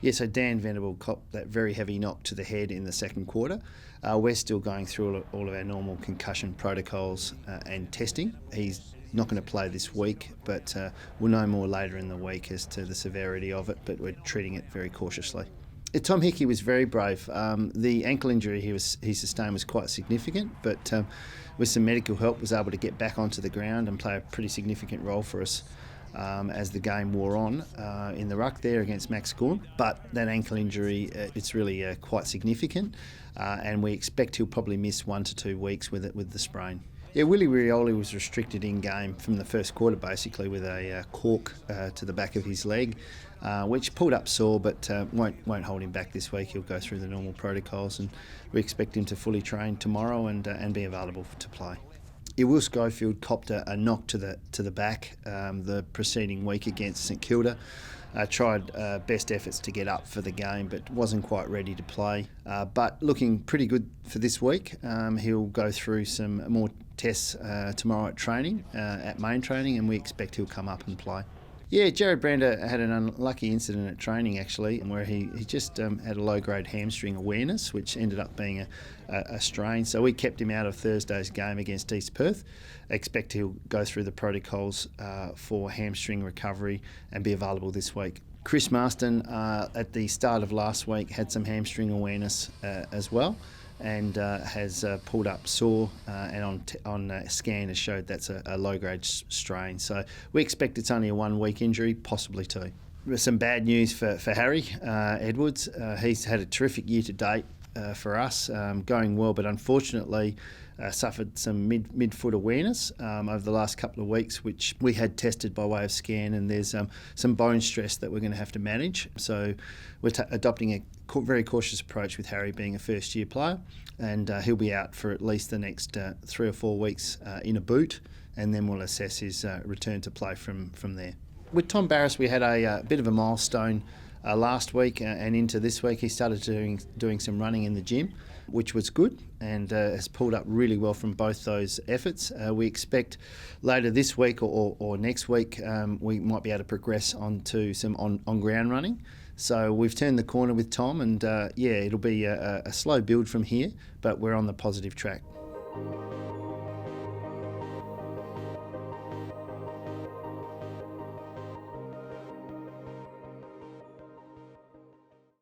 Yeah, so Dan Venable copped that very heavy knock to the head in the second quarter. We're still going through all of our normal concussion protocols and testing. He's not going to play this week, but we'll know more later in the week as to the severity of it, but we're treating it very cautiously. Tom Hickey was very brave. The ankle injury he sustained was quite significant, but with some medical help was able to get back onto the ground and play a pretty significant role for us as the game wore on in the ruck there against Max Gorn. But that ankle injury, it's really quite significant, and we expect he'll probably miss 1 to 2 weeks with the sprain. Yeah, Willie Rioli was restricted in game from the first quarter basically with a cork to the back of his leg, which pulled up sore, but won't hold him back this week. He'll go through the normal protocols, and we expect him to fully train tomorrow and be available to play. Yeah, Will Schofield copped a knock to the back the preceding week against St Kilda. Tried best efforts to get up for the game, but wasn't quite ready to play. But looking pretty good for this week. He'll go through some more tests tomorrow at training, at main training, and we expect he'll come up and play. Yeah, Jared Brander had an unlucky incident at training actually, where he just had a low-grade hamstring awareness, which ended up being a strain. So we kept him out of Thursday's game against East Perth. I expect he'll go through the protocols for hamstring recovery and be available this week. Chris Marston at the start of last week had some hamstring awareness as well, and has pulled up sore, and on scan has showed that's a low-grade strain. So we expect it's only a 1 week injury, possibly 2. Some bad news for Harry Edwards. He's had a terrific year to date for us, going well, but unfortunately suffered some mid-foot awareness over the last couple of weeks, which we had tested by way of scan, and there's some bone stress that we're going to have to manage. So we're adopting a very cautious approach with Harry being a first-year player, and he'll be out for at least the next 3 or 4 weeks in a boot, and then we'll assess his return to play from there. With Tom Barras, we had a bit of a milestone last week and into this week. He started doing some running in the gym, which was good, and has pulled up really well from both those efforts. We expect later this week or next week we might be able to progress onto some on-ground running. So we've turned the corner with Tom, and it'll be a slow build from here, but we're on the positive track.